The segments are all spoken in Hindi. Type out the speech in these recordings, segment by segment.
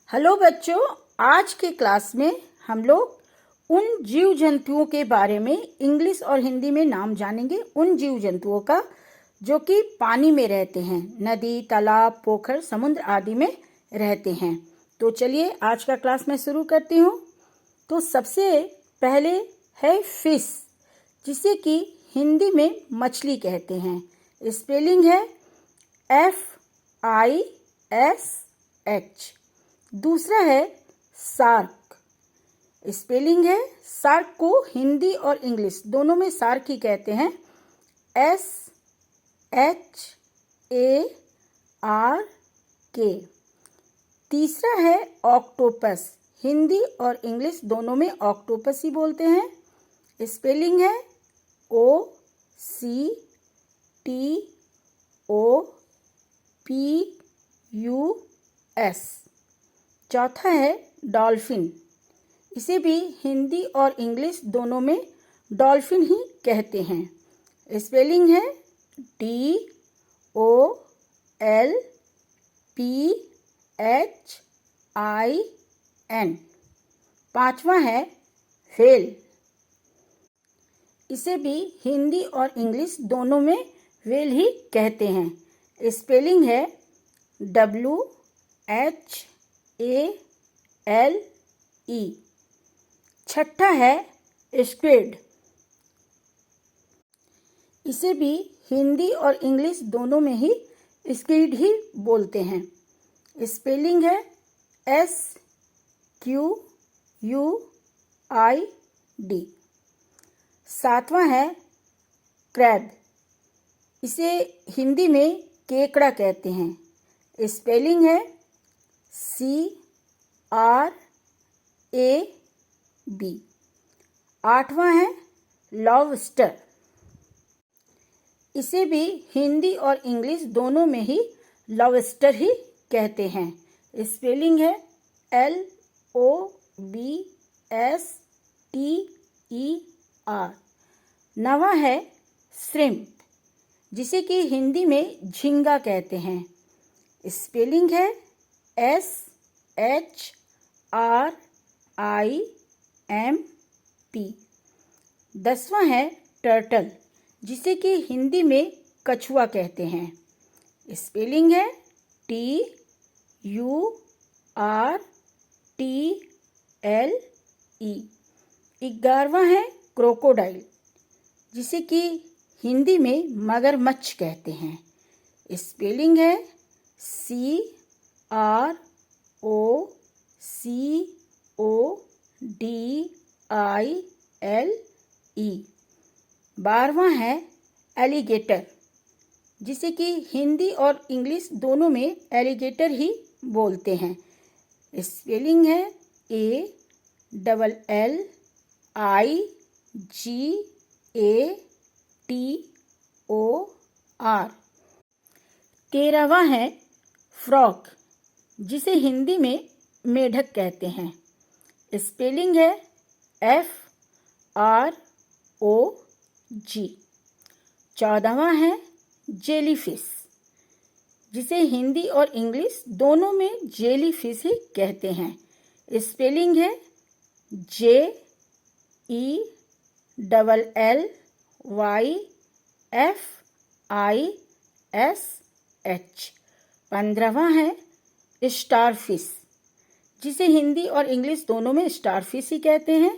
हेलो बच्चों, आज की क्लास में हम लोग उन जीव जंतुओं के बारे में इंग्लिश और हिंदी में नाम जानेंगे। उन जीव जंतुओं का जो कि पानी में रहते हैं, नदी, तालाब, पोखर, समुद्र आदि में रहते हैं। तो चलिए आज का क्लास मैं शुरू करती हूँ। तो सबसे पहले है फिश, जिसे कि हिंदी में मछली कहते हैं। स्पेलिंग है FISH। दूसरा है शार्क। स्पेलिंग है, शार्क को हिंदी और इंग्लिश दोनों में शार्क ही कहते हैं, SHARK। तीसरा है ऑक्टोपस। हिंदी और इंग्लिश दोनों में ऑक्टोपस ही बोलते हैं। स्पेलिंग है OCTOPUS। चौथा है डॉल्फिन। इसे भी हिंदी और इंग्लिश दोनों में डॉल्फिन ही कहते हैं। स्पेलिंग है DOLPHIN। पांचवा है व्हेल। इसे भी हिंदी और इंग्लिश दोनों में व्हेल ही कहते हैं। स्पेलिंग है WHALE। छठा है स्क्विड। इसे भी हिंदी और इंग्लिश दोनों में ही स्क्विड ही बोलते हैं। स्पेलिंग है SQUID। सातवां है क्रैब। इसे हिंदी में केकड़ा कहते हैं। स्पेलिंग है CRAB। आठवां है लॉबस्टर। इसे भी हिंदी और इंग्लिश दोनों में ही लॉबस्टर ही कहते हैं। स्पेलिंग है LOBSTER। नवा है श्रिम्प, जिसे कि हिंदी में झींगा कहते हैं। स्पेलिंग है SHRIMP। दसवां है टर्टल, जिसे कि हिंदी में कछुआ कहते हैं। स्पेलिंग है TURTLE। 11वां है क्रोकोडाइल, जिसे कि हिंदी में मगरमच्छ कहते हैं। स्पेलिंग है CROCODILE। 12वां है एलिगेटर, जिसे कि हिंदी और इंग्लिश दोनों में एलिगेटर ही बोलते हैं। स्पेलिंग है ALLIGATOR। 13वां है फ्रॉग, जिसे हिंदी में मेढक कहते हैं। स्पेलिंग है FROG। 14वां है जेलीफिश, जिसे हिंदी और इंग्लिश दोनों में जेलीफिश ही कहते हैं। स्पेलिंग है JELLYFISH। 15वां है स्टारफिश, जिसे हिंदी और इंग्लिश दोनों में स्टारफिश ही कहते हैं।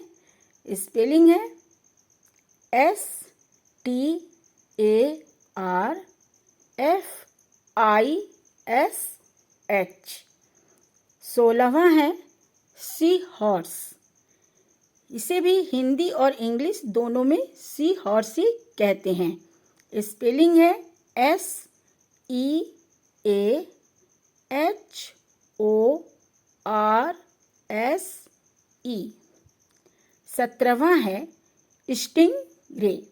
स्पेलिंग है STARFISH। 16वां है सी हॉर्स। इसे भी हिंदी और इंग्लिश दोनों में सी हॉर्स ही कहते हैं। स्पेलिंग है SEAHORSE। 17वां है स्टिंग रे।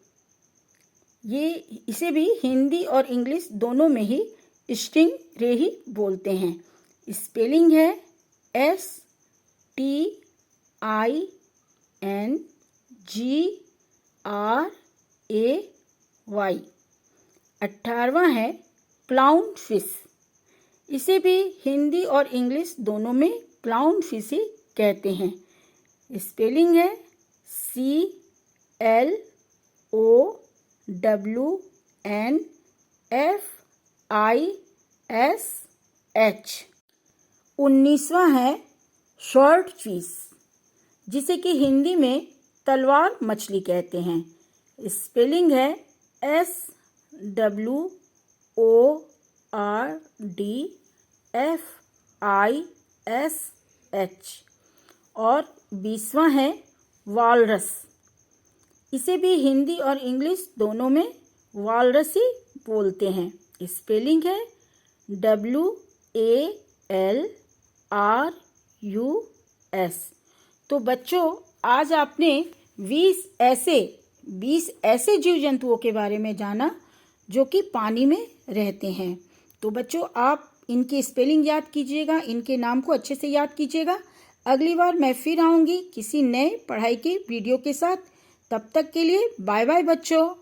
इसे भी हिंदी और इंग्लिश दोनों में ही स्टिंग रे ही बोलते हैं। स्पेलिंग है STINGRAY। 18वां है क्लाउन फिश। इसे भी हिंदी और इंग्लिश दोनों में क्लाउन फिश कहते हैं। स्पेलिंग है CLOWNFISH। 19वां है शॉर्ट फिश, जिसे कि हिंदी में तलवार मछली कहते हैं। स्पेलिंग है SWORDFISH। और 20वां है वालरस। इसे भी हिंदी और इंग्लिश दोनों में वालरस ही बोलते हैं। स्पेलिंग है WALRUS। तो बच्चों, आज आपने 20 ऐसे जीव जंतुओं के बारे में जाना जो कि पानी में रहते हैं। तो बच्चों, आप इनकी स्पेलिंग याद कीजिएगा, इनके नाम को अच्छे से याद कीजिएगा। अगली बार मैं फिर आऊँगी किसी नए पढ़ाई के वीडियो के साथ। तब तक के लिए बाय बाय बच्चों।